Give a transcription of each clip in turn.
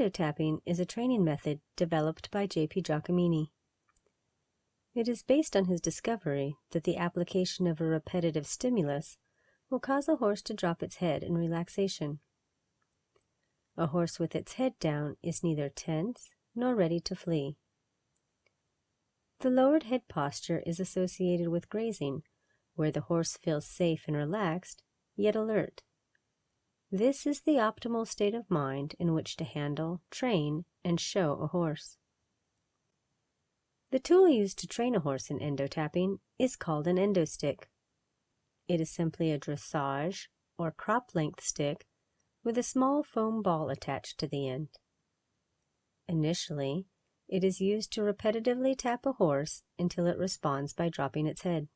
EndoTapping is a training method developed by J.P. Giacomini. It is based on his discovery that the application of a repetitive stimulus will cause a horse to drop its head in relaxation. A horse with its head down is neither tense nor ready to flee. The lowered head posture is associated with grazing, where the horse feels safe and relaxed, yet alert. This is the optimal state of mind in which to handle, train, and show a horse. The tool used to train a horse in EndoTapping is called an endostick. It is simply a dressage or crop-length stick with a small foam ball attached to the end. Initially, it is used to repetitively tap a horse until it responds by dropping its head.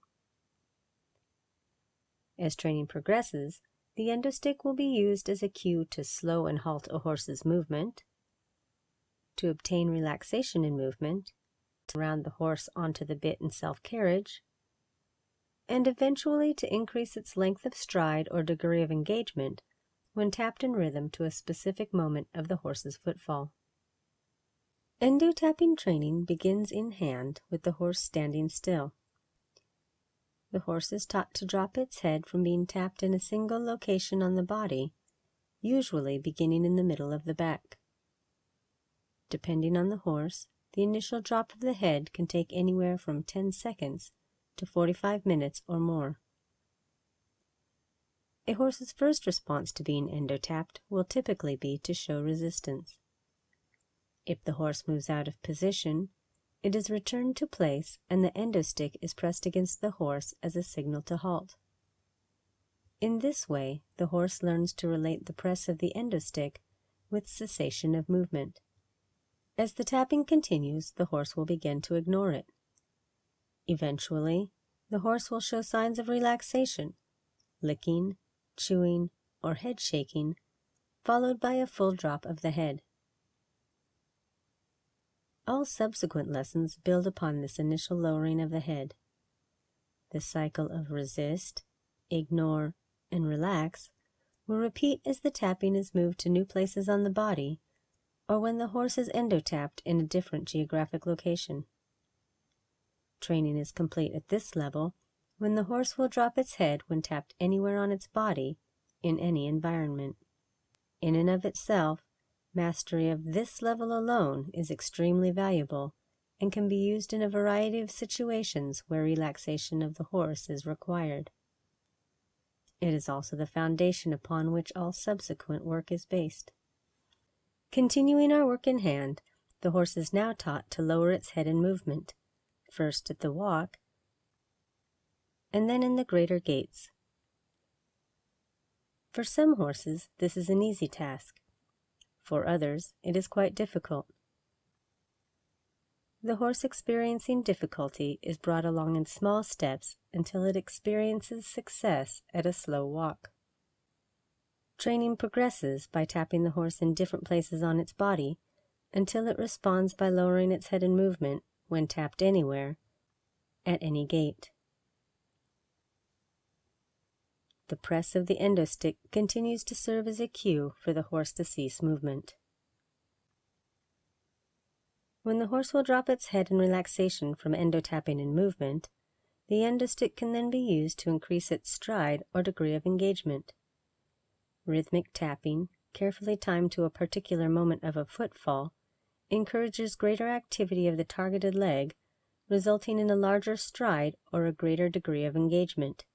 As training progresses, the endostick will be used as a cue to slow and halt a horse's movement, to obtain relaxation in movement, to round the horse onto the bit in self-carriage, and eventually to increase its length of stride or degree of engagement when tapped in rhythm to a specific moment of the horse's footfall. EndoTapping training begins in hand with the horse standing still. The horse is taught to drop its head from being tapped in a single location on the body, usually beginning in the middle of the back. Depending on the horse, the initial drop of the head can take anywhere from 10 seconds to 45 minutes or more. A horse's first response to being endotapped will typically be to show resistance. If the horse moves out of position, it is returned to place and the endostick is pressed against the horse as a signal to halt. In this way, the horse learns to relate the press of the endostick with cessation of movement. As the tapping continues, the horse will begin to ignore it. Eventually, the horse will show signs of relaxation, licking, chewing, or head shaking, followed by a full drop of the head. All subsequent lessons build upon this initial lowering of the head. The cycle of resist, ignore, and relax will repeat as the tapping is moved to new places on the body or when the horse is endotapped in a different geographic location. Training is complete at this level when the horse will drop its head when tapped anywhere on its body in any environment. In and of itself, mastery of this level alone is extremely valuable and can be used in a variety of situations where relaxation of the horse is required. It is also the foundation upon which all subsequent work is based. Continuing our work in hand, the horse is now taught to lower its head in movement, first at the walk, and then in the greater gaits. For some horses, this is an easy task. For others, it is quite difficult. The horse experiencing difficulty is brought along in small steps until it experiences success at a slow walk. Training progresses by tapping the horse in different places on its body until it responds by lowering its head in movement when tapped anywhere, at any gait. The press of the endostick continues to serve as a cue for the horse to cease movement. When the horse will drop its head in relaxation from endotapping and movement, the endostick can then be used to increase its stride or degree of engagement. Rhythmic tapping, carefully timed to a particular moment of a footfall, encourages greater activity of the targeted leg, resulting in a larger stride or a greater degree of engagement.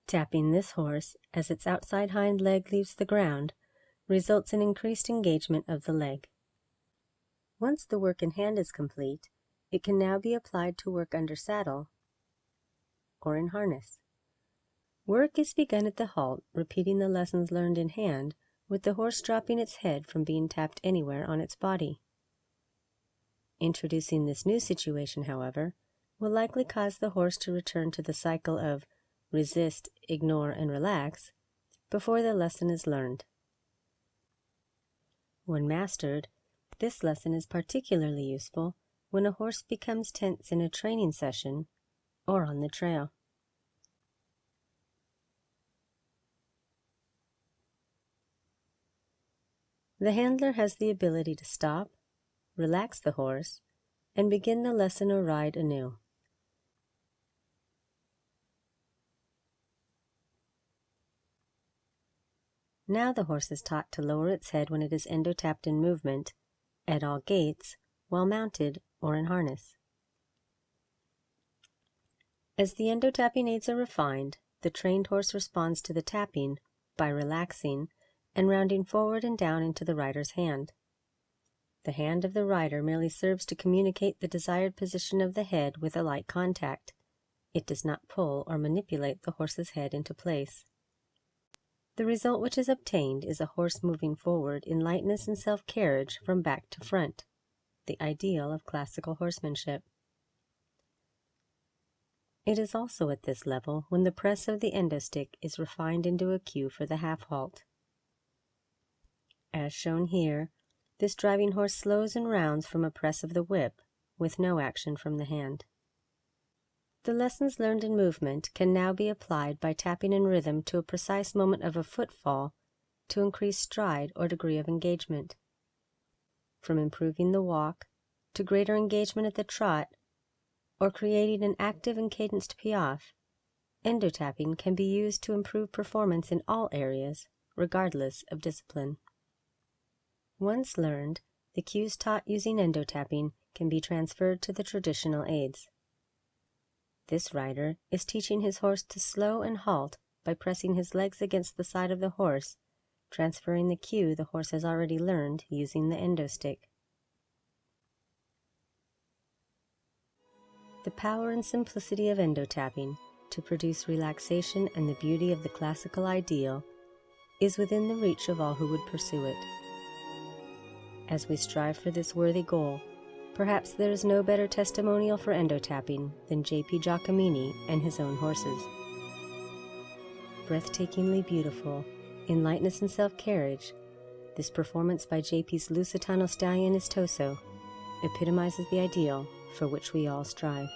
Tapping this horse as its outside hind leg leaves the ground results in increased engagement of the leg. Once the work in hand is complete, it can now be applied to work under saddle or in harness. Work is begun at the halt, repeating the lessons learned in hand, with the horse dropping its head from being tapped anywhere on its body. Introducing this new situation, however, will likely cause the horse to return to the cycle of resist, ignore, and relax before the lesson is learned. When mastered, this lesson is particularly useful when a horse becomes tense in a training session or on the trail. The handler has the ability to stop, relax the horse, and begin the lesson or ride anew. Now the horse is taught to lower its head when it is endotapped in movement, at all gaits, while mounted or in harness. As the endotapping aids are refined, the trained horse responds to the tapping by relaxing and rounding forward and down into the rider's hand. The hand of the rider merely serves to communicate the desired position of the head with a light contact. It does not pull or manipulate the horse's head into place. The result which is obtained is a horse moving forward in lightness and self-carriage from back to front, the ideal of classical horsemanship. It is also at this level when the press of the endostick is refined into a cue for the half-halt. As shown here, this driving horse slows and rounds from a press of the whip, with no action from the hand. The lessons learned in movement can now be applied by tapping in rhythm to a precise moment of a footfall to increase stride or degree of engagement. From improving the walk to greater engagement at the trot, or creating an active and cadenced piaffe, endotapping can be used to improve performance in all areas, regardless of discipline. Once learned, the cues taught using endotapping can be transferred to the traditional aids. This rider is teaching his horse to slow and halt by pressing his legs against the side of the horse, transferring the cue the horse has already learned using the endostick. The power and simplicity of endotapping to produce relaxation and the beauty of the classical ideal is within the reach of all who would pursue it. As we strive for this worthy goal, perhaps there is no better testimonial for endotapping than J.P. Giacomini and his own horses. Breathtakingly beautiful, in lightness and self-carriage, this performance by J.P.'s Lusitano stallion Istoso epitomizes the ideal for which we all strive.